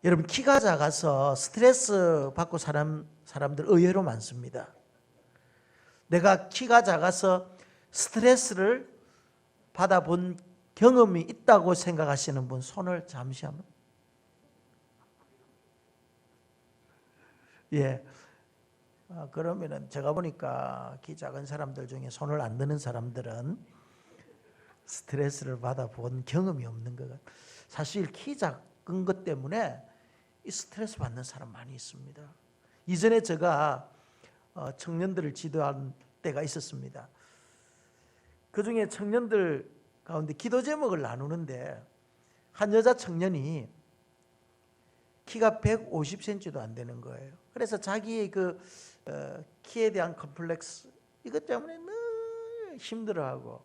여러분, 키가 작아서 스트레스 받고 사람들 의외로 많습니다. 내가 키가 작아서 스트레스를 받아본 경험이 있다고 생각하시는 분 손을 잠시 한번. 예. 그러면은 제가 보니까 키 작은 사람들 중에 손을 안 드는 사람들은 스트레스를 받아본 경험이 없는 것 같아요. 사실 키 작은 것 때문에 이 스트레스 받는 사람 많이 있습니다. 이전에 제가 청년들을 지도한 때가 있었습니다. 그 중에 청년들 가운데 기도 제목을 나누는데 한 여자 청년이 키가 150cm도 안 되는 거예요. 그래서 자기의 그 키에 대한 컴플렉스 이것 때문에 늘 힘들어하고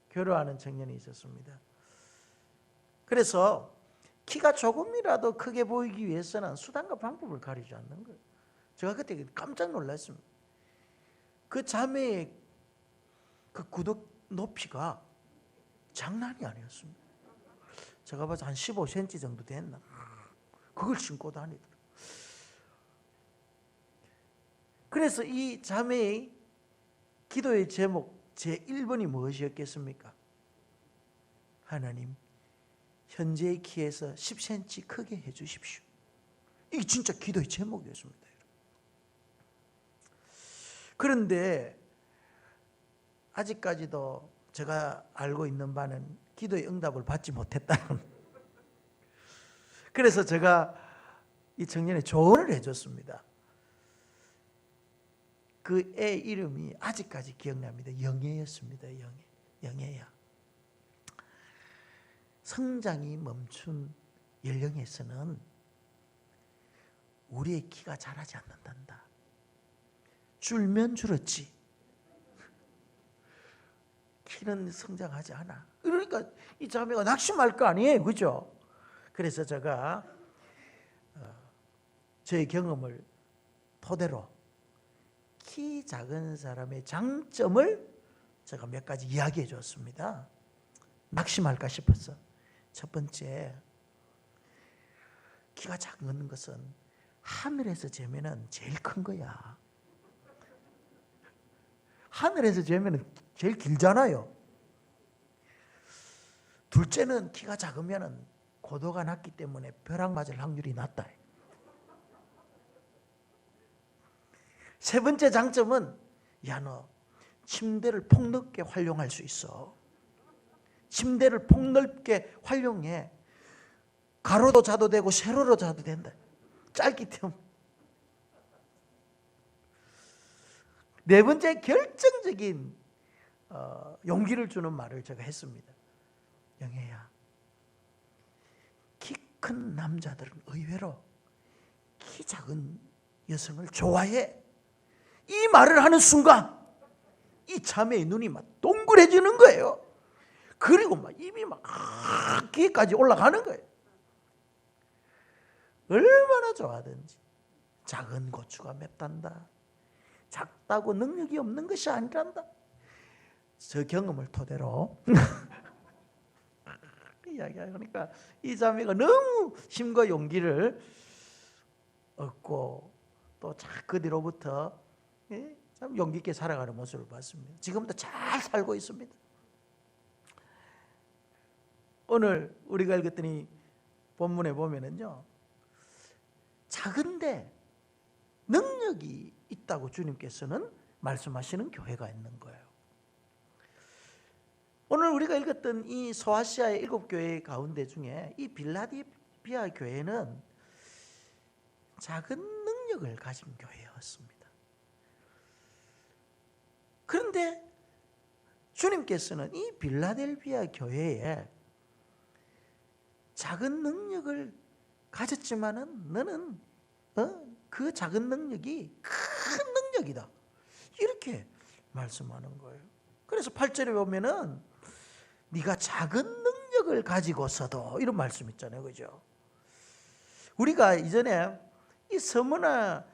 괴로워하는 청년이 있었습니다. 그래서 키가 조금이라도 크게 보이기 위해서는 수단과 방법을 가리지 않는 거예요. 제가 그때 깜짝 놀랐습니다. 그 자매의 그 구두 높이가 장난이 아니었습니다. 제가 봐서 한 15cm 정도 됐나? 그걸 신고 다니더라고요. 그래서 이 자매의 기도의 제목 제1번이 무엇이었겠습니까? 하나님, 현재의 키에서 10cm 크게 해주십시오. 이게 진짜 기도의 제목이었습니다. 그런데 아직까지도 제가 알고 있는 바는 기도의 응답을 받지 못했다는. 그래서 제가 이 청년에 조언을 해줬습니다. 그 애 이름이 아직까지 기억납니다. 영예였습니다. 영예야. 성장이 멈춘 연령에서는 우리의 키가 자라지 않는단다. 줄면 줄었지 키는 성장하지 않아. 그러니까 이 자매가 낙심할 거 아니에요, 그죠? 그래서 제가 저의 경험을 토대로 키 작은 사람의 장점을 제가 몇 가지 이야기해 줬습니다. 낙심할까 싶어서. 첫 번째, 키가 작은 것은 하늘에서 재면은 제일 큰 거야. 하늘에서 재면은 제일 길잖아요. 둘째는 키가 작으면은 고도가 낮기 때문에 벼락 맞을 확률이 낮다. 세 번째 장점은, 야, 너 침대를 폭넓게 활용할 수 있어. 침대를 폭넓게 활용해. 가로로 자도 되고 세로로 자도 된다. 짧기 때문에. 네 번째, 결정적인 용기를 주는 말을 제가 했습니다. 영애야, 키 큰 남자들은 의외로 키 작은 여성을 좋아해. 이 말을 하는 순간 이 자매의 눈이 막 동그래지는 거예요. 그리고 막 입이 막 귀까지 올라가는 거예요. 얼마나 좋아하든지. 작은 고추가 맵단다. 작다고 능력이 없는 것이 아니란다. 저 경험을 토대로 이야기하니까 이 자매가 너무 힘과 용기를 얻고 또 그 뒤로부터 참 용기 있게 살아가는 모습을 봤습니다. 지금도 잘 살고 있습니다. 오늘 우리가 읽었더니 본문에 보면은요, 작은데 능력이 있다고 주님께서는 말씀하시는 교회가 있는 거예요. 오늘 우리가 읽었던 이 소아시아의 7교회 가운데 중에 이 빌라델피아 교회는 작은 능력을 가진 교회였습니다. 그런데 주님께서는 이 빌라델피아 교회에 작은 능력을 가졌지만은 너는 그 작은 능력이 큰 능력이다. 이렇게 말씀하는 거예요. 그래서 8절에 보면은 네가 작은 능력을 가지고서도 이런 말씀 있잖아요. 그죠? 우리가 이전에 이 서문화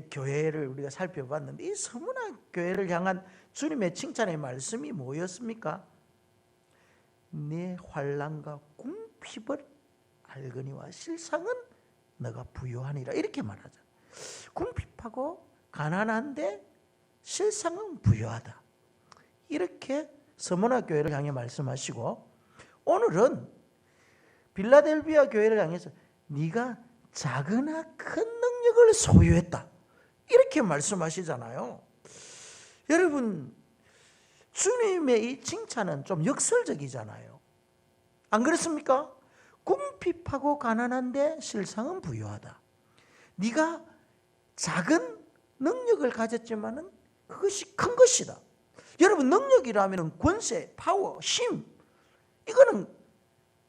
교회를 우리가 살펴봤는데 이 서문화 교회를 향한 주님의 칭찬의 말씀이 뭐였습니까? 내 환난과 궁핍을 알거니와 실상은 너가 부유하니라 이렇게 말하잖아. 궁핍하고 가난한데 실상은 부유하다. 이렇게 스무나 교회를 향해 말씀하시고, 오늘은 빌라델비아 교회를 향해서 네가 작으나 큰 능력을 소유했다 이렇게 말씀하시잖아요. 여러분, 주님의 이 칭찬은 좀 역설적이잖아요. 안 그렇습니까? 궁핍하고 가난한데 실상은 부유하다. 네가 작은 능력을 가졌지만은 그것이 큰 것이다. 여러분, 능력이라면 권세, 파워, 힘, 이거는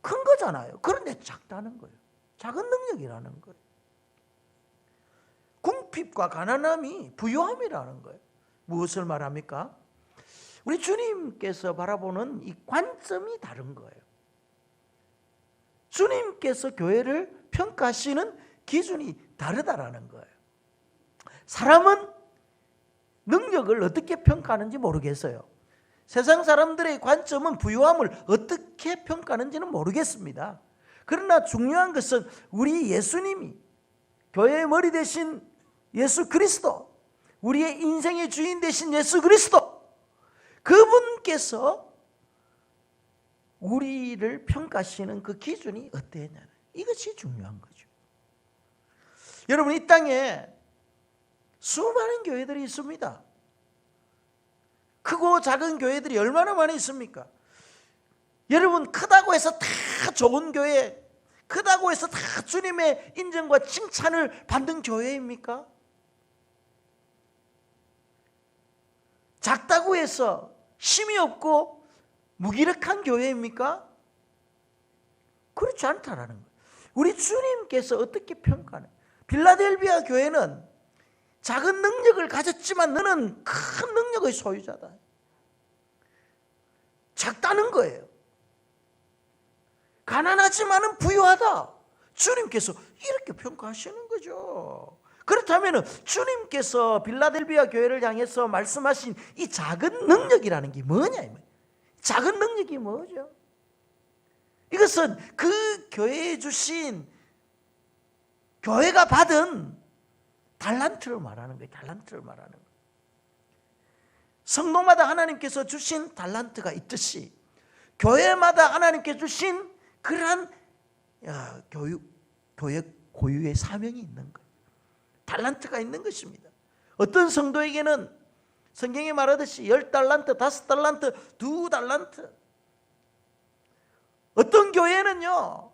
큰 거잖아요. 그런데 작다는 거예요. 작은 능력이라는 거예요. 궁핍과 가난함이 부유함이라는 거예요. 무엇을 말합니까? 우리 주님께서 바라보는 이 관점이 다른 거예요. 주님께서 교회를 평가하시는 기준이 다르다라는 거예요. 사람은 능력을 어떻게 평가하는지 모르겠어요. 세상 사람들의 관점은 부유함을 어떻게 평가하는지는 모르겠습니다. 그러나 중요한 것은 우리 예수님이, 교회의 머리 되신 예수 그리스도, 우리의 인생의 주인 되신 예수 그리스도, 그분께서 우리를 평가하시는 그 기준이 어떠했냐는, 이것이 중요한 거죠. 여러분, 이 땅에 수많은 교회들이 있습니다. 크고 작은 교회들이 얼마나 많이 있습니까? 여러분, 크다고 해서 다 좋은 교회, 크다고 해서 다 주님의 인정과 칭찬을 받는 교회입니까? 작다고 해서 힘이 없고 무기력한 교회입니까? 그렇지 않다라는 거예요. 우리 주님께서 어떻게 평가하는, 빌라델비아 교회는 작은 능력을 가졌지만 너는 큰 능력의 소유자다. 작다는 거예요. 가난하지만은 부유하다. 주님께서 이렇게 평가하시는 거죠. 그렇다면 주님께서 빌라델비아 교회를 향해서 말씀하신 이 작은 능력이라는 게 뭐냐? 작은 능력이 뭐죠? 이것은 그 교회에 주신, 교회가 받은 달란트를 말하는 거예요. 달란트를 말하는 거예요. 성도마다 하나님께서 주신 달란트가 있듯이 교회마다 하나님께 주신 그러한 교회 고유의 사명이 있는 거예요. 달란트가 있는 것입니다. 어떤 성도에게는 성경에 말하듯이 10달란트, 5달란트, 2달란트. 어떤 교회는요,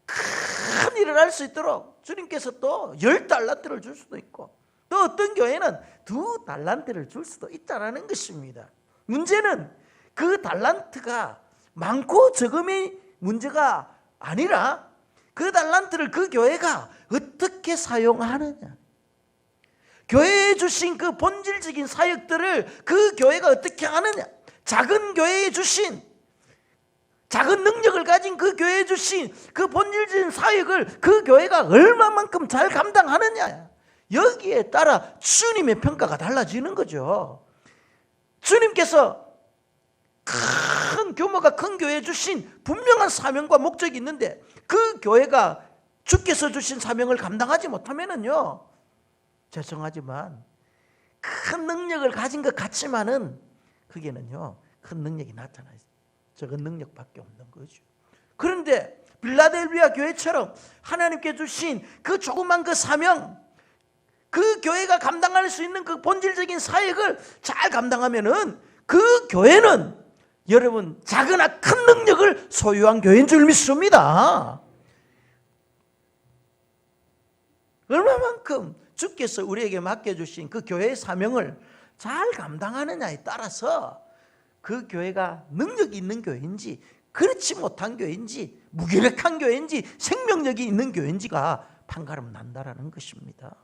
큰 일을 할 수 있도록 주님께서 또 10달란트를 줄 수도 있고, 또 어떤 교회는 2달란트를 줄 수도 있다는 것입니다. 문제는 그 달란트가 많고 적음이 문제가 아니라 그 달란트를 그 교회가 어떻게 사용하느냐, 교회에 주신 그 본질적인 사역들을 그 교회가 어떻게 하느냐, 작은 교회에 주신, 작은 능력을 가진 그 교회에 주신 그 본질적인 사역을 그 교회가 얼마만큼 잘 감당하느냐, 여기에 따라 주님의 평가가 달라지는 거죠. 주님께서 큰 규모가 큰 교회에 주신 분명한 사명과 목적이 있는데 그 교회가 주께서 주신 사명을 감당하지 못하면은요, 죄송하지만 큰 능력을 가진 것 같지만은 그게는요, 큰 능력이 나타나요. 적은 능력밖에 없는 거죠. 그런데 빌라델비아 교회처럼 하나님께 주신 그 조그만 그 사명, 그 교회가 감당할 수 있는 그 본질적인 사역을 잘 감당하면은 그 교회는 여러분 작으나 큰 능력을 소유한 교회인 줄 믿습니다. 얼마만큼 주께서 우리에게 맡겨주신 그 교회의 사명을 잘 감당하느냐에 따라서 그 교회가 능력이 있는 교회인지 그렇지 못한 교회인지 무기력한 교회인지 생명력이 있는 교회인지가 판가름 난다라는 것입니다.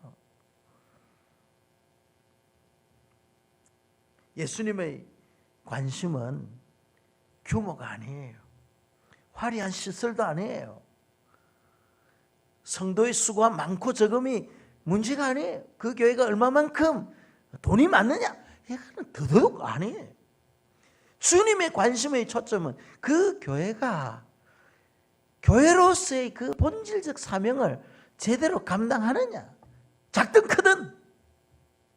예수님의 관심은 규모가 아니에요. 화려한 시설도 아니에요. 성도의 수가 많고 적음이 문제가 아니에요. 그 교회가 얼마만큼 돈이 많느냐, 이거는 더더욱 아니에요. 주님의 관심의 초점은 그 교회가 교회로서의 그 본질적 사명을 제대로 감당하느냐? 작든 크든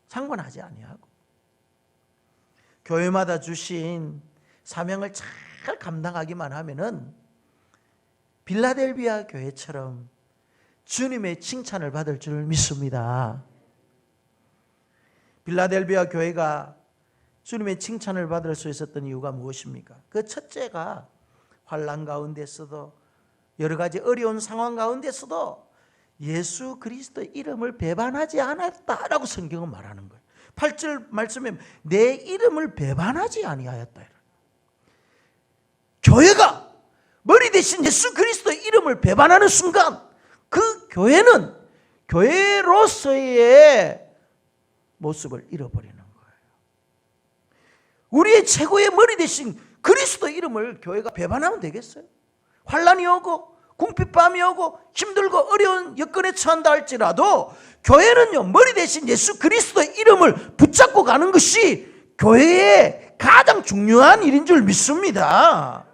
상관하지 아니하고 교회마다 주신 사명을 잘 감당하기만 하면은 빌라델비아 교회처럼 주님의 칭찬을 받을 줄 믿습니다. 빌라델비아 교회가 주님의 칭찬을 받을 수 있었던 이유가 무엇입니까? 그 첫째가 환난 가운데서도 여러 가지 어려운 상황 가운데서도 예수 그리스도의 이름을 배반하지 않았다라고 성경은 말하는 거예요. 8절 말씀에 내 이름을 배반하지 아니하였다. 교회가 머리 대신 예수 그리스도의 이름을 배반하는 순간 그 교회는 교회로서의 모습을 잃어버리는 거예요. 우리의 최고의 머리 대신 그리스도의 이름을 교회가 배반하면 되겠어요? 환난이 오고 궁핍밤이 오고 힘들고 어려운 여건에 처한다 할지라도 교회는요, 머리 대신 예수 그리스도의 이름을 붙잡고 가는 것이 교회의 가장 중요한 일인 줄 믿습니다.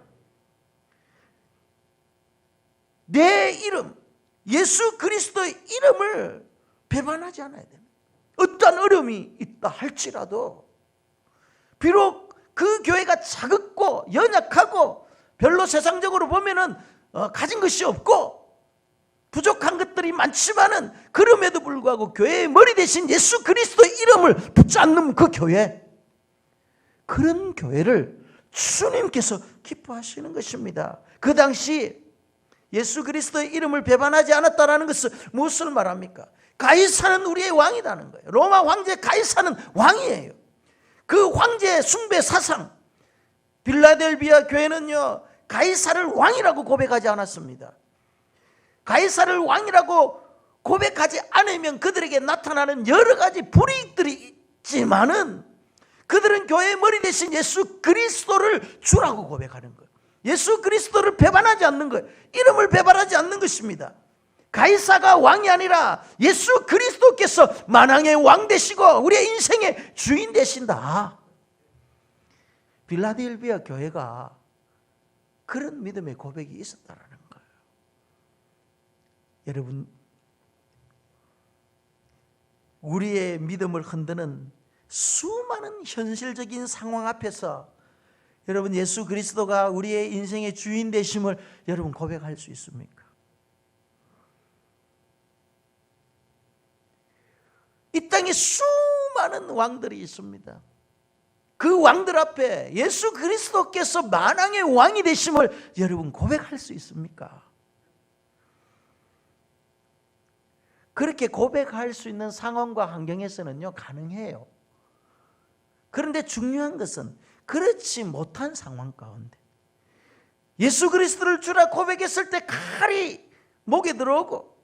내 이름, 예수 그리스도의 이름을 배반하지 않아야 됩니다. 어떠한 어려움이 있다 할지라도 비록 그 교회가 작고 연약하고 별로 세상적으로 보면은 가진 것이 없고 부족한 것들이 많지만은 그럼에도 불구하고 교회의 머리 대신 예수 그리스도의 이름을 붙잡는 그 교회, 그런 교회를 주님께서 기뻐하시는 것입니다. 그 당시 예수 그리스도의 이름을 배반하지 않았다는 것은 무엇을 말합니까? 가이사는 우리의 왕이라는 거예요. 로마 황제 가이사는 왕이에요. 그 황제 숭배 사상, 빌라델비아 교회는요, 가이사를 왕이라고 고백하지 않았습니다. 가이사를 왕이라고 고백하지 않으면 그들에게 나타나는 여러 가지 불이익들이 있지만은 그들은 교회의 머리 대신 예수 그리스도를 주라고 고백하는 거예요. 예수 그리스도를 배반하지 않는 거예요. 이름을 배반하지 않는 것입니다. 가이사가 왕이 아니라 예수 그리스도께서 만왕의 왕 되시고 우리의 인생의 주인 되신다. 빌라델비아 교회가 그런 믿음의 고백이 있었다는 거예요. 여러분, 우리의 믿음을 흔드는 수많은 현실적인 상황 앞에서 여러분, 예수 그리스도가 우리의 인생의 주인 되심을 여러분 고백할 수 있습니까? 이 땅에 수많은 왕들이 있습니다. 그 왕들 앞에 예수 그리스도께서 만왕의 왕이 되심을 여러분 고백할 수 있습니까? 그렇게 고백할 수 있는 상황과 환경에서는요, 가능해요. 그런데 중요한 것은 그렇지 못한 상황 가운데 예수 그리스도를 주라 고백했을 때 칼이 목에 들어오고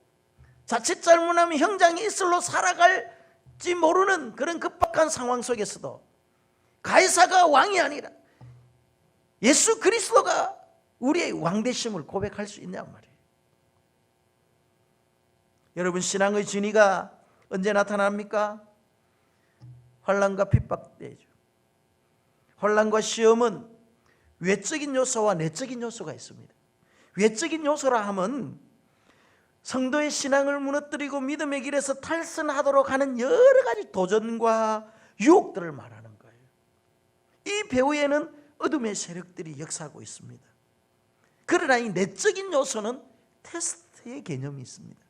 자칫 잘못하면 형장이 이슬로 살아갈지 모르는 그런 급박한 상황 속에서도 가이사가 왕이 아니라 예수 그리스도가 우리의 왕 되심을 고백할 수 있냔 말이에요. 여러분, 신앙의 진리가 언제 나타납니까? 환난과 핍박 때죠. 환난과 시험은 외적인 요소와 내적인 요소가 있습니다. 외적인 요소라 하면 성도의 신앙을 무너뜨리고 믿음의 길에서 탈선하도록 하는 여러 가지 도전과 유혹들을 말하는 거예요. 이 배후에는 어둠의 세력들이 역사하고 있습니다. 그러나 이 내적인 요소는 테스트의 개념이 있습니다.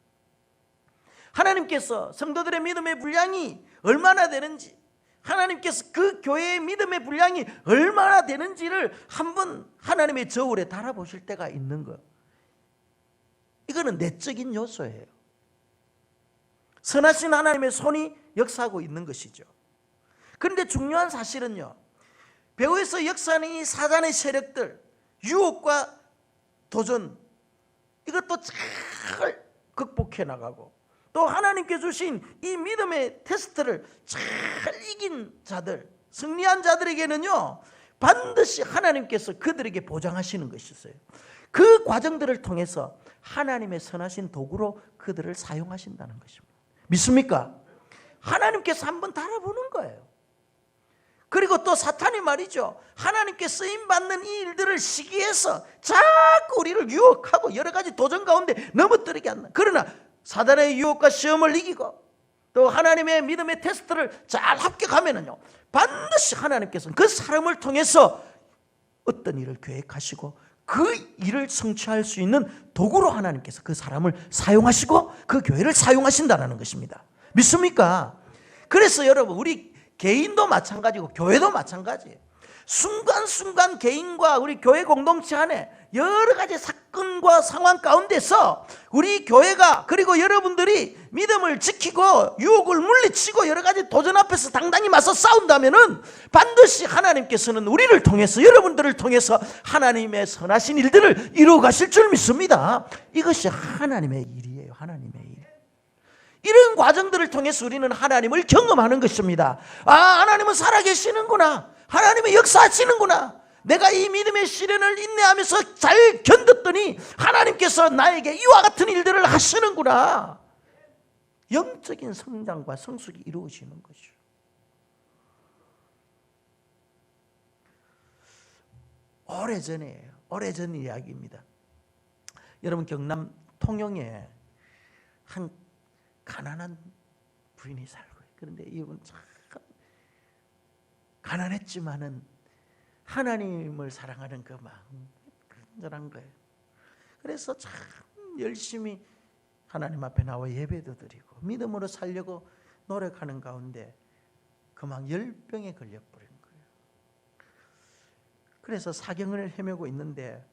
하나님께서 성도들의 믿음의 분량이 얼마나 되는지, 하나님께서 그 교회의 믿음의 분량이 얼마나 되는지를 한번 하나님의 저울에 달아보실 때가 있는 것. 이거는 내적인 요소예요. 선하신 하나님의 손이 역사하고 있는 것이죠. 그런데 중요한 사실은요, 배후에서 역사하는 이 사단의 세력들, 유혹과 도전, 이것도 잘 극복해 나가고 또 하나님께 주신 이 믿음의 테스트를 잘 이긴 자들, 승리한 자들에게는요, 반드시 하나님께서 그들에게 보장하시는 것이 있어요. 그 과정들을 통해서 하나님의 선하신 도구로 그들을 사용하신다는 것입니다. 믿습니까? 하나님께서 한번 달아보는 거예요. 그리고 또 사탄이 말이죠, 하나님께 쓰임받는 이 일들을 시기해서 자꾸 우리를 유혹하고 여러 가지 도전 가운데 넘어뜨리게 한다. 그러나 사단의 유혹과 시험을 이기고 또 하나님의 믿음의 테스트를 잘 합격하면은요, 반드시 하나님께서는 그 사람을 통해서 어떤 일을 계획하시고 그 일을 성취할 수 있는 도구로 하나님께서 그 사람을 사용하시고 그 교회를 사용하신다는 것입니다. 믿습니까? 그래서 여러분, 우리 개인도 마찬가지고 교회도 마찬가지예요. 순간순간 개인과 우리 교회 공동체 안에 여러 가지 사건과 상황 가운데서 우리 교회가, 그리고 여러분들이 믿음을 지키고 유혹을 물리치고 여러 가지 도전 앞에서 당당히 맞서 싸운다면은 반드시 하나님께서는 우리를 통해서, 여러분들을 통해서 하나님의 선하신 일들을 이루어 가실 줄 믿습니다. 이것이 하나님의 일이에요. 하나님의 일. 이런 과정들을 통해서 우리는 하나님을 경험하는 것입니다. 아, 하나님은 살아계시는구나. 하나님의 역사하시는구나. 내가 이 믿음의 시련을 인내하면서 잘 견뎠더니 하나님께서 나에게 이와 같은 일들을 하시는구나. 영적인 성장과 성숙이 이루어지는 것이죠. 오래전이에요. 오래전 이야기입니다. 여러분, 경남 통영에 한 가난한 부인이 살고 있어요. 그런데 이분 참 가난했지만은 하나님을 사랑하는 그 마음 간절한 거예요. 그래서 참 열심히 하나님 앞에 나와 예배도 드리고 믿음으로 살려고 노력하는 가운데 그만 열병에 걸려버린 거예요. 그래서 사경을 헤매고 있는데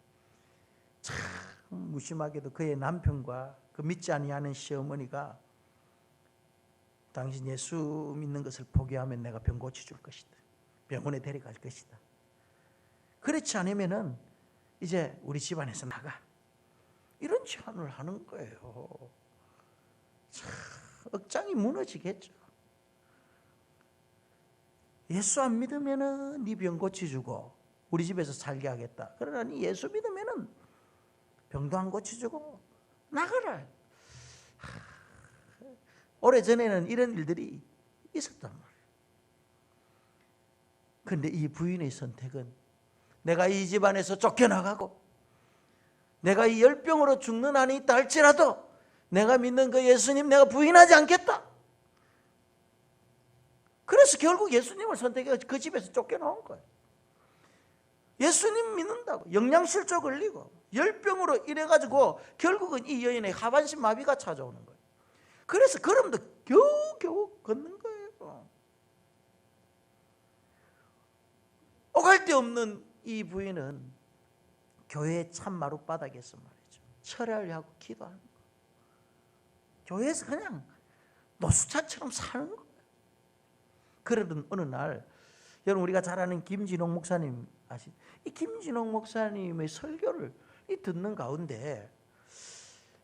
참 무심하게도 그의 남편과 그 믿지 아니하는 시어머니가 당신 예수 믿는 것을 포기하면 내가 병 고쳐줄 것이다. 병원에 데려갈 것이다. 그렇지 않으면은 이제 우리 집안에서 나가. 이런 제안을 하는 거예요. 참 억장이 무너지겠죠. 예수 안 믿으면은 네 병 고쳐주고 우리 집에서 살게 하겠다. 그러나 네 예수 믿으면은 병도 안 고쳐주고 나가라. 오래전에는 이런 일들이 있었단 말이에요. 그런데 이 부인의 선택은 내가 이 집안에서 쫓겨나가고 내가 이 열병으로 죽는 한이 있다 할지라도 내가 믿는 그 예수님 내가 부인하지 않겠다. 그래서 결국 예수님을 선택해서 그 집에서 쫓겨나온 거예요. 예수님 믿는다고 영양실조 걸리고 열병으로 이래가지고 결국은 이 여인의 하반신 마비가 찾아오는 거예요. 그래서 걸음도 겨우 걷는 거예요. 오갈 데 없는 이 부인은 교회 참마루 바닥에서 말이죠, 철야를 하고 기도하는 거예요. 교회에서 그냥 노숙자처럼 사는 거예요. 그러던 어느 날, 여러분 우리가 잘 아는 김진홍 목사님 아시죠? 이 김진홍 목사님의 설교를 듣는 가운데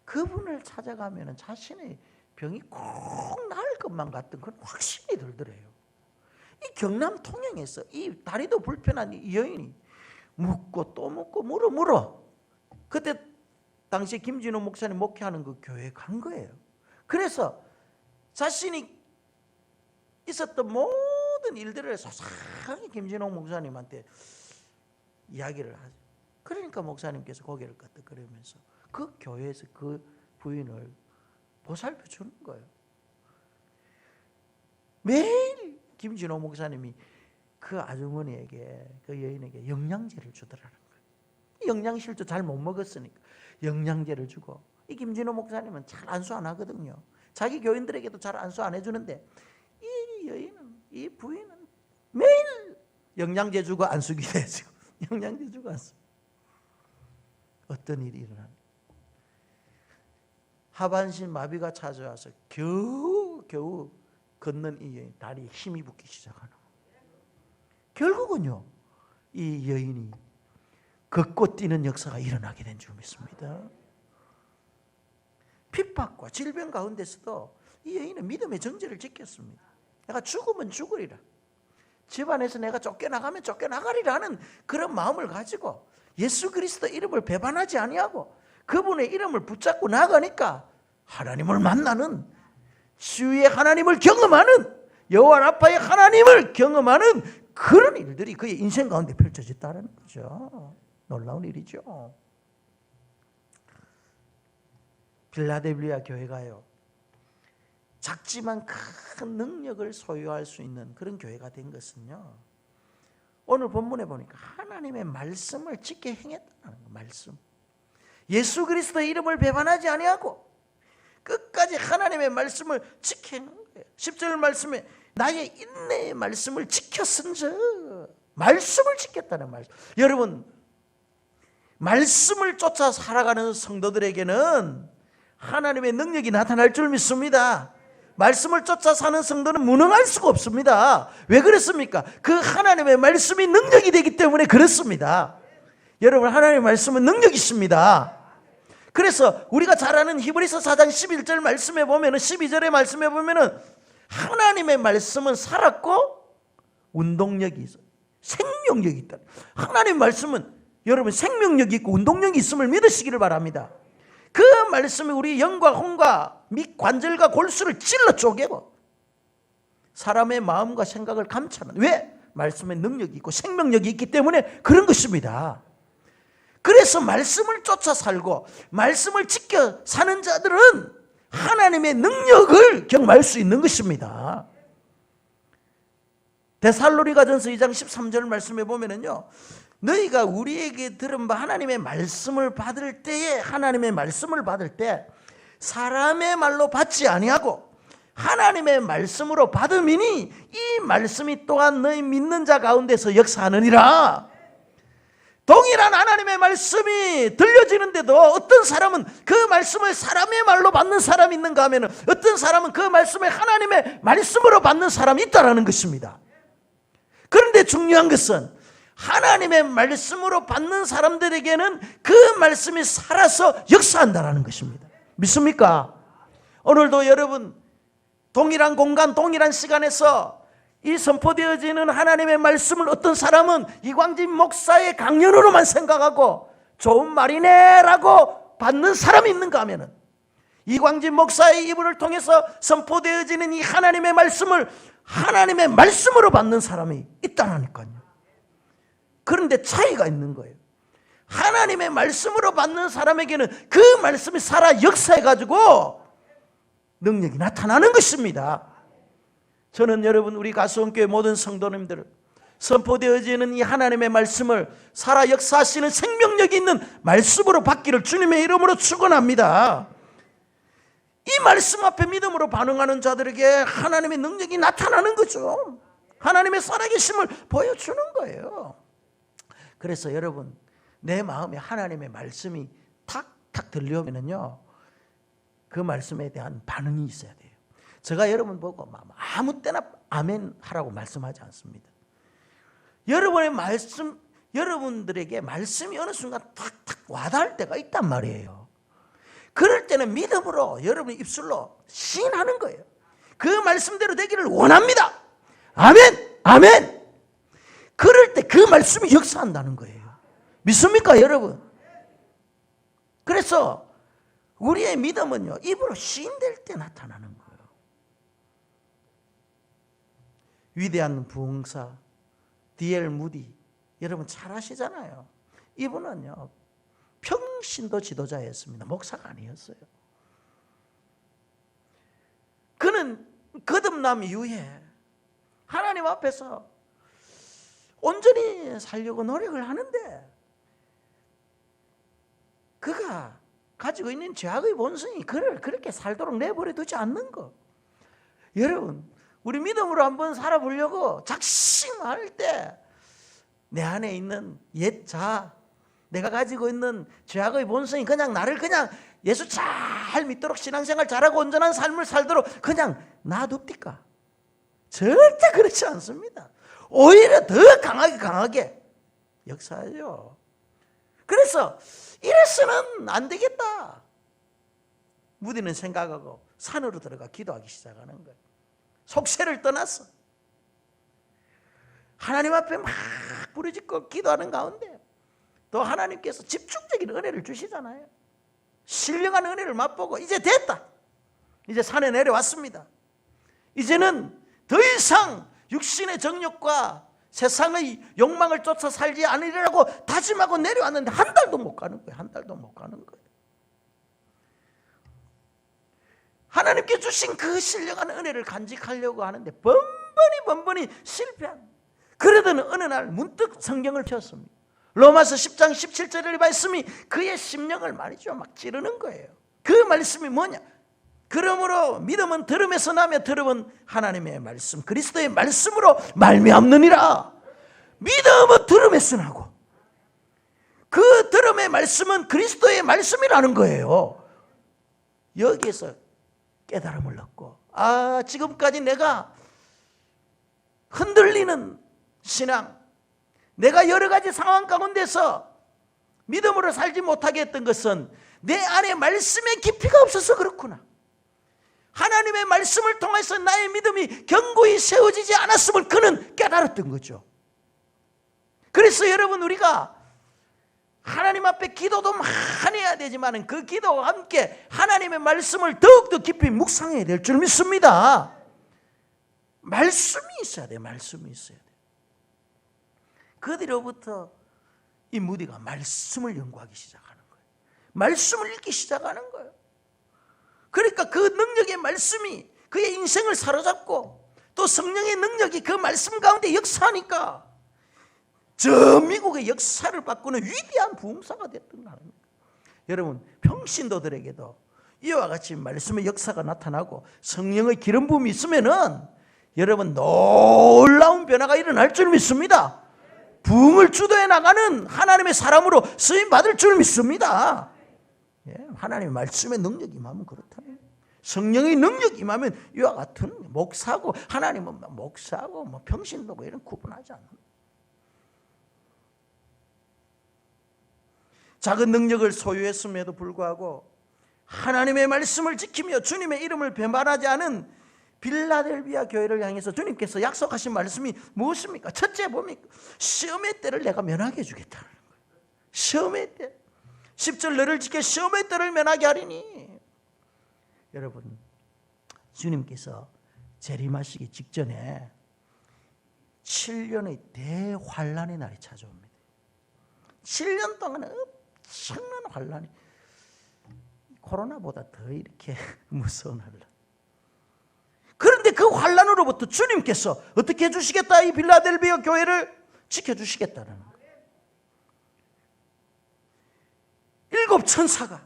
그분을 찾아가면 자신의 병이 꼭 나을 것만 같은 그런 확신이 들더래요. 이 경남 통영에서 이 다리도 불편한 이 여인이 묻고 또 묻고 물어 그때 당시 김진호 목사님 목회하는 그 교회에 간 거예요. 그래서 자신이 있었던 모든 일들을 소상히 김진호 목사님한테 이야기를 하죠. 그러니까 목사님께서 고개를 끄덕거리면서 그 교회에서 그 부인을 보살펴 주는 거예요. 매일 김진호 목사님이 그 아주머니에게, 그 여인에게 영양제를 주더라는 거예요. 영양실도 잘 못 먹었으니까 영양제를 주고, 이 김진호 목사님은 잘 안수 안 하거든요. 자기 교인들에게도 잘 안수 안 해주는데 이 여인은, 이 부인은 매일 영양제 주고 안수기 해주고 영양제 주고 안수. 어떤 일이 일어납니다. 하반신 마비가 찾아와서 겨우 걷는 이 여인, 다리에 힘이 붙기 시작하는 거예요. 결국은요, 이 여인이 걷고 뛰는 역사가 일어나게 된 줄 믿습니다. 핍박과 질병 가운데서도 이 여인은 믿음의 정죄를 지켰습니다. 내가 죽으면 죽으리라, 집안에서 내가 쫓겨나가면 쫓겨나가리라는 그런 마음을 가지고 예수 그리스도 이름을 배반하지 아니하고 그분의 이름을 붙잡고 나가니까 하나님을 만나는, 주위의 하나님을 경험하는, 여호와 라파의 하나님을 경험하는 그런 일들이 그의 인생 가운데 펼쳐졌다는 거죠. 놀라운 일이죠. 필라델피아 교회가요, 작지만 큰 능력을 소유할 수 있는 그런 교회가 된 것은요, 오늘 본문에 보니까 하나님의 말씀을 지켜 행했다는 거. 말씀, 예수 그리스도의 이름을 배반하지 아니하고 끝까지 하나님의 말씀을 지켜 행한 거예요. 10절 말씀에 나의 인내의 말씀을 지켰은즉, 말씀을 지켰다는 말씀. 여러분, 말씀을 쫓아 살아가는 성도들에게는 하나님의 능력이 나타날 줄 믿습니다. 말씀을 쫓아 사는 성도는 무능할 수가 없습니다. 왜 그렇습니까? 그 하나님의 말씀이 능력이 되기 때문에 그렇습니다. 여러분, 하나님의 말씀은 능력이 있습니다. 그래서 우리가 잘 아는 히브리서 4장 11절 말씀에 보면은, 12절의 말씀에 보면은 하나님의 말씀은 살았고 운동력이 있어요. 생명력이 있다. 하나님의 말씀은 여러분 생명력이 있고 운동력이 있음을 믿으시기를 바랍니다. 그 말씀이 우리 영과 혼과 및 관절과 골수를 찔러 쪼개고 사람의 마음과 생각을 감추는, 왜? 말씀에 능력이 있고 생명력이 있기 때문에 그런 것입니다. 그래서 말씀을 쫓아 살고 말씀을 지켜 사는 자들은 하나님의 능력을 경험할 수 있는 것입니다. 데살로니가전서 2장 13절 말씀에 보면은요, 너희가 우리에게 들은 바 하나님의 말씀을 받을 때에, 하나님의 말씀을 받을 때 사람의 말로 받지 아니하고 하나님의 말씀으로 받음이니 이 말씀이 또한 너희 믿는 자 가운데서 역사하느니라. 동일한 하나님의 말씀이 들려지는데도 어떤 사람은 그 말씀을 사람의 말로 받는 사람이 있는가 하면 어떤 사람은 그 말씀을 하나님의 말씀으로 받는 사람이 있다는 것입니다. 그런데 중요한 것은 하나님의 말씀으로 받는 사람들에게는 그 말씀이 살아서 역사한다는 것입니다. 믿습니까? 오늘도 여러분 동일한 공간, 동일한 시간에서 이 선포되어지는 하나님의 말씀을 어떤 사람은 이광진 목사의 강연으로만 생각하고 좋은 말이네 라고 받는 사람이 있는가 하면 이광진 목사의 입을 통해서 선포되어지는 이 하나님의 말씀을 하나님의 말씀으로 받는 사람이 있다니까요. 그런데 차이가 있는 거예요. 하나님의 말씀으로 받는 사람에게는 그 말씀이 살아 역사해가지고 능력이 나타나는 것입니다. 저는 여러분 우리 가수원교회 모든 성도님들 선포되어지는 이 하나님의 말씀을 살아 역사하시는 생명력이 있는 말씀으로 받기를 주님의 이름으로 축원합니다. 이 말씀 앞에 믿음으로 반응하는 자들에게 하나님의 능력이 나타나는 거죠. 하나님의 살아계심을 보여주는 거예요. 그래서 여러분 내 마음에 하나님의 말씀이 탁탁 들려오면요, 그 말씀에 대한 반응이 있어야 돼요. 제가 여러분 보고 아무 때나 아멘 하라고 말씀하지 않습니다. 여러분의 말씀, 여러분들에게 말씀이 어느 순간 탁탁 와닿을 때가 있단 말이에요. 그럴 때는 믿음으로 여러분의 입술로 시인하는 거예요. 그 말씀대로 되기를 원합니다. 아멘, 아멘. 그럴 때 그 말씀이 역사한다는 거예요. 믿습니까 여러분? 그래서 우리의 믿음은요, 입으로 시인될 때 나타나는 거예요. 위대한 부흥사 D.L. 무디, 여러분 잘 아시잖아요. 이분은요 평신도 지도자였습니다. 목사가 아니었어요. 그는 거듭남 이후에 하나님 앞에서 온전히 살려고 노력을 하는데 그가 가지고 있는 죄악의 본성이 그를 그렇게 살도록 내버려 두지 않는 것. 여러분 우리 믿음으로 한번 살아보려고 작심할 때 내 안에 있는 옛 자아, 내가 가지고 있는 죄악의 본성이 그냥 나를 그냥 예수 잘 믿도록 신앙생활 잘하고 온전한 삶을 살도록 그냥 놔둡니까? 절대 그렇지 않습니다. 오히려 더 강하게 역사하죠. 그래서 이래서는 안 되겠다. 무디는 생각하고 산으로 들어가 기도하기 시작하는 거예요. 속세를 떠났어. 하나님 앞에 막 부르짖고 기도하는 가운데 또 하나님께서 집중적인 은혜를 주시잖아요. 신령한 은혜를 맛보고 이제 됐다. 이제 산에 내려왔습니다. 이제는 더 이상 육신의 정욕과 세상의 욕망을 쫓아 살지 않으리라고 다짐하고 내려왔는데 한 달도 못 가는 거예요. 한 달도 못 가는 거예요. 하나님께 주신 그 신령한 은혜를 간직하려고 하는데 번번이 실패한. 그러던 어느 날 문득 성경을 폈습니다. 로마서 10장 17절의 말씀이 그의 심령을 말이죠 막 찌르는 거예요. 그 말씀이 뭐냐? 그러므로 믿음은 들음에서 나며 들음은 하나님의 말씀 그리스도의 말씀으로 말미암느니라. 믿음은 들음에서 나고 그 들음의 말씀은 그리스도의 말씀이라는 거예요. 여기에서 깨달음을 얻고 지금까지 내가 흔들리는 신앙, 내가 여러 가지 상황 가운데서 믿음으로 살지 못하게 했던 것은 내 안에 말씀의 깊이가 없어서 그렇구나. 하나님의 말씀을 통해서 나의 믿음이 견고히 세워지지 않았음을 그는 깨달았던 거죠. 그래서 여러분 우리가 하나님 앞에 기도도 많이 해야 되지만 그 기도와 함께 하나님의 말씀을 더욱더 깊이 묵상해야 될 줄 믿습니다. 말씀이 있어야 돼. 말씀이 있어야 돼. 그 뒤로부터 이 무디가 말씀을 연구하기 시작하는 거예요. 말씀을 읽기 시작하는 거예요. 그러니까 그 능력의 말씀이 그의 인생을 사로잡고 또 성령의 능력이 그 말씀 가운데 역사하니까 저 미국의 역사를 바꾸는 위대한 부흥사가 됐던 거예요. 여러분 평신도들에게도 이와 같이 말씀의 역사가 나타나고 성령의 기름 부음이 있으면은 여러분 놀라운 변화가 일어날 줄 믿습니다. 부흥을 주도해 나가는 하나님의 사람으로 쓰임 받을 줄 믿습니다. 하나님의 말씀의 능력이 임하면 그렇다면 성령의 능력이 임하면 이와 같은 목사고 하나님은 목사고 평신도고 이런 구분하지 않습니다. 작은 능력을 소유했음에도 불구하고 하나님의 말씀을 지키며 주님의 이름을 배반하지 않은 빌라델비아 교회를 향해서 주님께서 약속하신 말씀이 무엇입니까? 첫째 뭡니까? 시험의 때를 내가 면하게 해주겠다는 거예요. 시험의 때 10절 너를 지켜 시험의 때를 면하게 하리니. 여러분 주님께서 재림하시기 직전에 7년의 대환란의 날이 찾아옵니다. 7년 동안 엄청난 환란이 코로나보다 더 이렇게 무서운 환란. 그런데 그 환란으로부터 주님께서 어떻게 해주시겠다? 이 빌라델비아 교회를 지켜주시겠다는 거예요. 7 천사가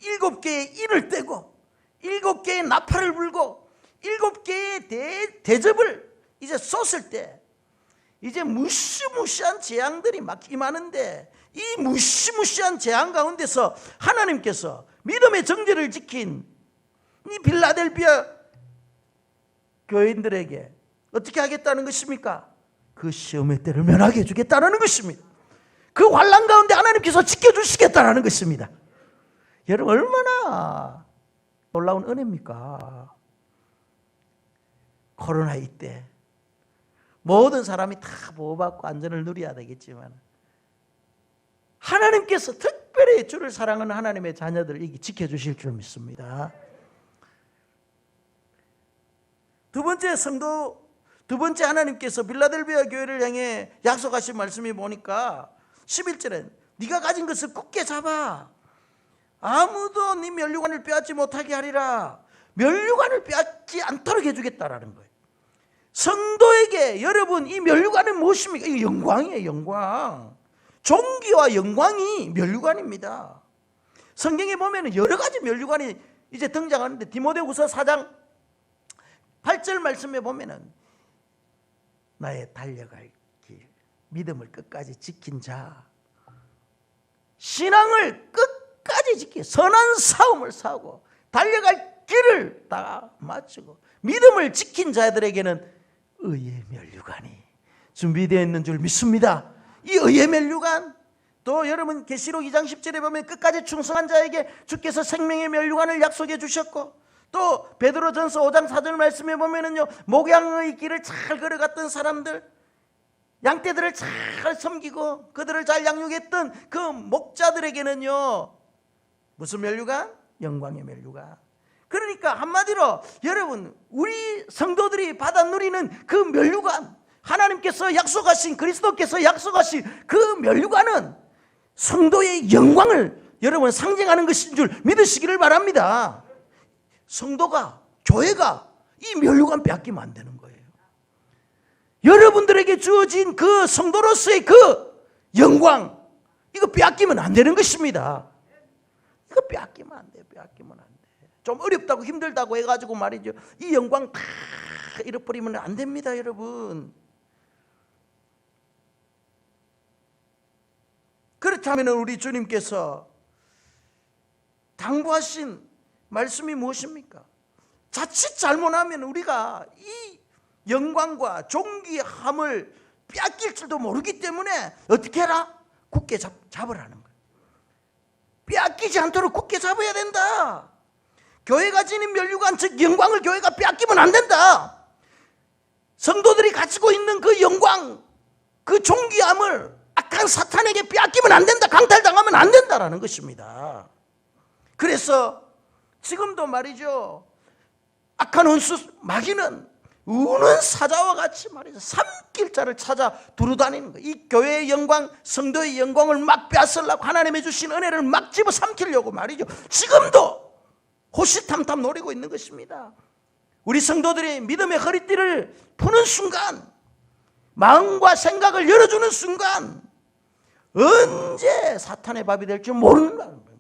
7개의 인을 떼고 7개의 나팔을 불고 7개의 대접을 이제 쏟을 때 이제 무시무시한 재앙들이 막 임하는데 이 무시무시한 재앙 가운데서 하나님께서 믿음의 정죄를 지킨 이 빌라델비아 교인들에게 어떻게 하겠다는 것입니까? 그 시험의 때를 면하게 해주겠다는 것입니다. 그 환난 가운데 하나님께서 지켜주시겠다는 것입니다. 여러분 얼마나 놀라운 은혜입니까? 코로나 이때 모든 사람이 다 보호받고 안전을 누려야 되겠지만 하나님께서 특별히 주를 사랑하는 하나님의 자녀들을 지켜주실 줄 믿습니다. 두 번째 하나님께서 빌라델비아 교회를 향해 약속하신 말씀이 보니까 11절에 네가 가진 것을 굳게 잡아 아무도 네 면류관을 빼앗지 못하게 하리라. 면류관을 빼앗지 않도록 해주겠다라는 거예요. 성도에게 여러분 이 면류관은 무엇입니까? 이거 영광이에요. 영광. 존귀와 영광이 면류관입니다. 성경에 보면 여러 가지 면류관이 이제 등장하는데 디모데후서 4장 8절 말씀에 보면은 나의 달려갈 길 믿음을 끝까지 지킨 자 신앙을 끝까지 지키 선한 싸움을 싸우고 달려갈 길을 다 마치고 믿음을 지킨 자들에게는 의의 면류관이 준비되어 있는 줄 믿습니다. 이 의의 면류관 또 여러분 계시록 2장 10절에 보면 끝까지 충성한 자에게 주께서 생명의 면류관을 약속해 주셨고 또 베드로전서 5장 4절 말씀에 보면은요 목양의 길을 잘 걸어갔던 사람들 양떼들을 잘 섬기고 그들을 잘 양육했던 그 목자들에게는요 무슨 면류관? 영광의 면류관. 그러니까 한마디로 여러분 우리 성도들이 받아 누리는 그 면류관 하나님께서 약속하신 그리스도께서 약속하신 그 면류관은 성도의 영광을 여러분 상징하는 것인 줄 믿으시기를 바랍니다. 성도가, 교회가 이 면류관 빼앗기면 안 되는 거예요. 여러분들에게 주어진 그 성도로서의 그 영광, 이거 빼앗기면 안 되는 것입니다. 이거 빼앗기면 안 돼요. 빼앗기면 안 돼. 좀 어렵다고 힘들다고 해가지고 말이죠, 이 영광 다 잃어버리면 안 됩니다, 여러분. 그렇다면 우리 주님께서 당부하신 말씀이 무엇입니까? 자칫 잘못하면 우리가 이 영광과 존귀함을 빼앗길 줄도 모르기 때문에 어떻게 해라? 굳게 잡으라는 거예요. 빼앗기지 않도록 굳게 잡아야 된다. 교회가 지닌 면류관, 즉 영광을 교회가 빼앗기면 안 된다. 성도들이 가지고 있는 그 영광, 그 존귀함을 악한 사탄에게 빼앗기면 안 된다. 강탈당하면 안 된다라는 것입니다. 그래서 지금도 말이죠, 악한 원수 마귀는 우는 사자와 같이 말이죠, 삼킬 자를 찾아 두루다니는 거예요. 이 교회의 영광, 성도의 영광을 막 빼앗으려고, 하나님의 주신 은혜를 막 집어 삼키려고 말이죠, 지금도 호시탐탐 노리고 있는 것입니다. 우리 성도들이 믿음의 허리띠를 푸는 순간, 마음과 생각을 열어주는 순간, 언제 사탄의 밥이 될지 모른다는 거예요.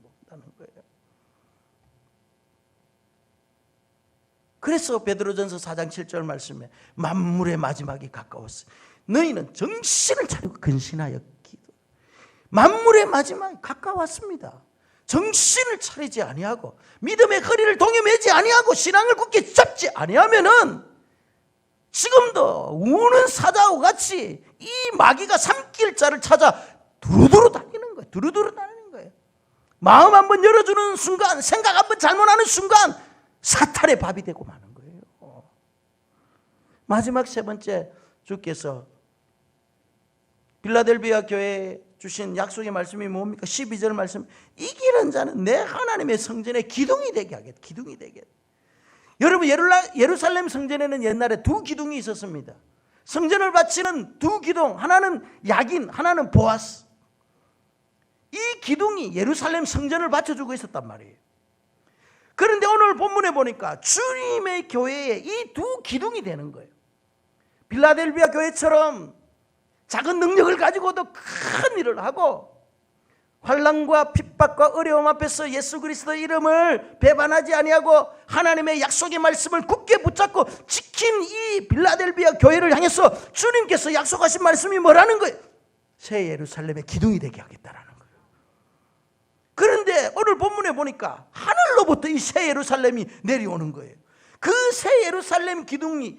그래서 베드로전서 4장 7절 말씀에 만물의 마지막이 가까웠어. 너희는 정신을 차리고 근신하여 기도. 만물의 마지막이 가까웠습니다. 정신을 차리지 아니하고 믿음의 허리를 동여매지 아니하고 신앙을 굳게 잡지 아니하면은 지금도 우는 사자와 같이 이 마귀가 삼킬 자를 찾아 두루두루 다니는 거예요. 두루두루 다니는 거예요. 마음 한번 열어주는 순간, 생각 한번 잘못하는 순간 사탄의 밥이 되고 마는 거예요. 마지막 세 번째, 주께서 빌라델비아 교회에 주신 약속의 말씀이 뭡니까? 12절 말씀, 이기는 자는 내 하나님의 성전에 기둥이 되게 하겠다. 기둥이 되게. 여러분, 예루살렘 성전에는 옛날에 두 기둥이 있었습니다. 성전을 바치는 두 기둥, 하나는 야긴, 하나는 보아스. 이 기둥이 예루살렘 성전을 받쳐주고 있었단 말이에요. 그런데 오늘 본문에 보니까 주님의 교회에 이 두 기둥이 되는 거예요. 빌라델비아 교회처럼 작은 능력을 가지고도 큰 일을 하고 환난과 핍박과 어려움 앞에서 예수 그리스도의 이름을 배반하지 아니하고 하나님의 약속의 말씀을 굳게 붙잡고 지킨 이 빌라델비아 교회를 향해서 주님께서 약속하신 말씀이 뭐라는 거예요? 새 예루살렘의 기둥이 되게 하겠다라는 거예요. 그런데 오늘 본문에 보니까 하늘로부터 이 새 예루살렘이 내려오는 거예요. 그 새 예루살렘 기둥이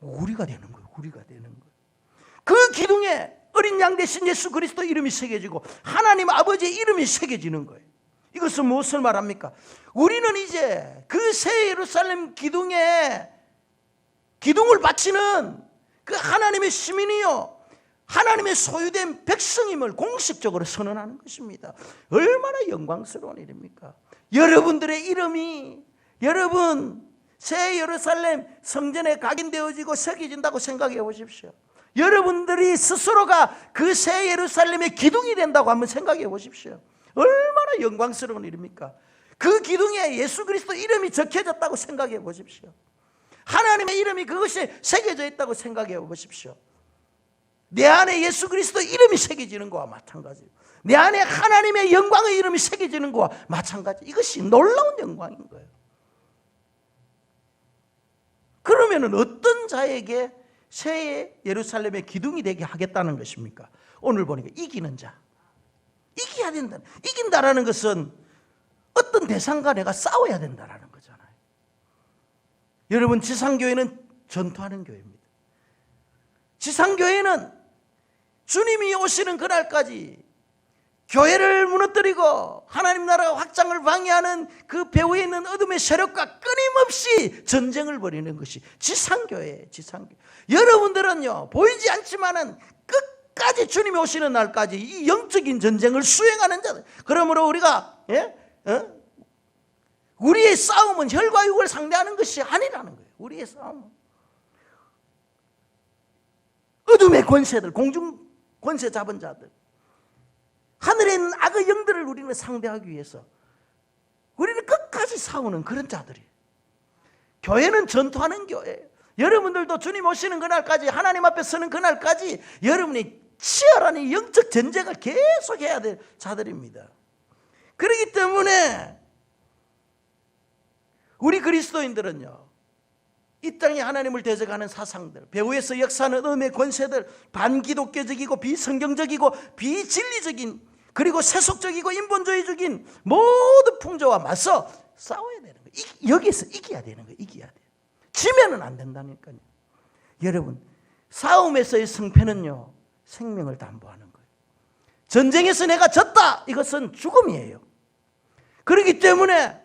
우리가 되는 거예요. 우리가 되는 거예요. 그 기둥에 어린 양 대신 예수 그리스도 이름이 새겨지고 하나님 아버지의 이름이 새겨지는 거예요. 이것은 무엇을 말합니까? 우리는 이제 그 새 예루살렘 기둥에 기둥을 바치는 그 하나님의 시민이요, 하나님의 소유된 백성임을 공식적으로 선언하는 것입니다. 얼마나 영광스러운 일입니까? 여러분들의 이름이 여러분 새 예루살렘 성전에 각인되어지고 새겨진다고 생각해 보십시오. 여러분들이 스스로가 그 새 예루살렘의 기둥이 된다고 한번 생각해 보십시오. 얼마나 영광스러운 일입니까? 그 기둥에 예수 그리스도 이름이 적혀졌다고 생각해 보십시오. 하나님의 이름이 그것이 새겨져 있다고 생각해 보십시오. 내 안에 예수 그리스도 이름이 새겨지는 것과 마찬가지예요. 내 안에 하나님의 영광의 이름이 새겨지는 것과 마찬가지. 이것이 놀라운 영광인 거예요. 그러면 어떤 자에게 새 예루살렘의 기둥이 되게 하겠다는 것입니까? 오늘 보니까 이기는 자. 이겨야 된다. 이긴다라는 것은 어떤 대상과 내가 싸워야 된다라는 거잖아요. 여러분, 지상교회는 전투하는 교회입니다. 지상교회는 주님이 오시는 그날까지 교회를 무너뜨리고 하나님 나라 확장을 방해하는 그 배후에 있는 어둠의 세력과 끊임없이 전쟁을 벌이는 것이 지상교회예요. 지상교회. 여러분들은요, 보이지 않지만은 끝까지 주님이 오시는 날까지 이 영적인 전쟁을 수행하는 자들. 그러므로 우리가 우리의 싸움은 혈과 육을 상대하는 것이 아니라는 거예요. 우리의 싸움은 어둠의 권세들, 공중 권세 잡은 자들, 하늘에 있는 악의 영들을 우리는 상대하기 위해서 우리는 끝까지 싸우는 그런 자들이에요. 교회는 전투하는 교회예요. 여러분들도 주님 오시는 그날까지, 하나님 앞에 서는 그날까지 여러분이 치열한 영적 전쟁을 계속해야 될 자들입니다. 그렇기 때문에 우리 그리스도인들은요, 이 땅에 하나님을 대적하는 사상들, 배후에서 역사하는 음의 권세들, 반기독교적이고 비성경적이고 비진리적인, 그리고 세속적이고 인본주의적인 모든 풍조와 맞서 싸워야 되는 거예요. 여기에서 이겨야 되는 거예요. 이겨야 돼요. 지면은 안 된다니까요. 여러분, 싸움에서의 승패는요, 생명을 담보하는 거예요. 전쟁에서 내가 졌다, 이것은 죽음이에요. 그렇기 때문에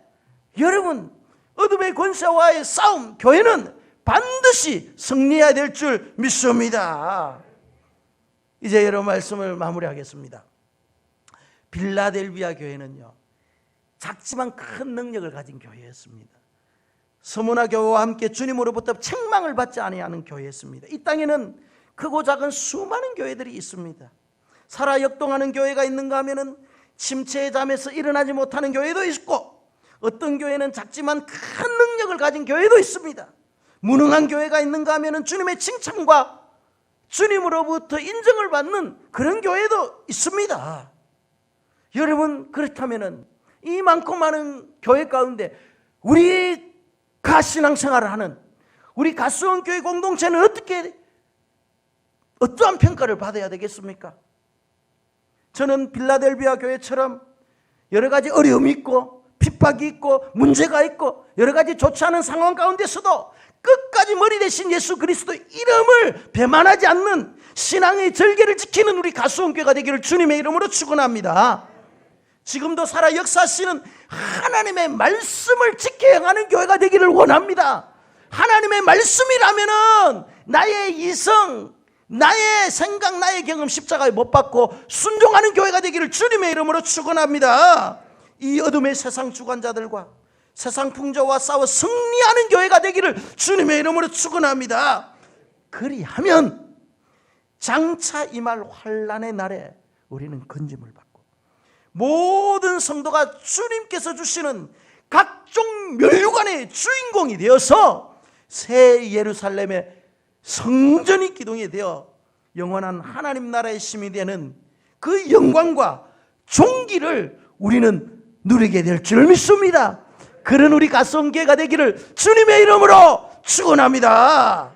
여러분, 어둠의 권세와의 싸움, 교회는 반드시 승리해야 될 줄 믿습니다. 이제 여러분 말씀을 마무리하겠습니다. 빌라델비아 교회는요, 작지만 큰 능력을 가진 교회였습니다. 서문화 교회와 함께 주님으로부터 책망을 받지 아니하는 교회였습니다. 이 땅에는 크고 작은 수많은 교회들이 있습니다. 살아 역동하는 교회가 있는가 하면은 침체의 잠에서 일어나지 못하는 교회도 있고, 어떤 교회는 작지만 큰 능력을 가진 교회도 있습니다. 무능한 교회가 있는가 하면은 주님의 칭찬과 주님으로부터 인정을 받는 그런 교회도 있습니다. 여러분, 그렇다면은 이 많고 많은 교회 가운데 우리가 신앙생활을 하는 우리 가수원교회 공동체는 어떠한 평가를 받아야 되겠습니까? 저는 빌라델비아 교회처럼 여러 가지 어려움이 있고 핍박이 있고 문제가 있고 여러 가지 좋지 않은 상황 가운데서도 끝까지 머리 대신 예수 그리스도 이름을 배만하지 않는 신앙의 절개를 지키는 우리 가수원교회가 되기를 주님의 이름으로 축원합니다. 지금도 살아 역사하시는 하나님의 말씀을 지켜야 하는 교회가 되기를 원합니다. 하나님의 말씀이라면은 나의 이성, 나의 생각, 나의 경험 십자가에 못 박고 순종하는 교회가 되기를 주님의 이름으로 축원합니다. 이 어둠의 세상 주관자들과 세상 풍조와 싸워 승리하는 교회가 되기를 주님의 이름으로 축원합니다. 그리하면 장차 임할 환난의 날에 우리는 건짐을 받고 모든 성도가 주님께서 주시는 각종 멸류관의 주인공이 되어서 새 예루살렘의 성전이 기둥이 되어 영원한 하나님 나라의 심이 되는 그 영광과 존귀를 우리는 누리게 될 줄 믿습니다. 그런 우리 가성교회가 되기를 주님의 이름으로 축원합니다.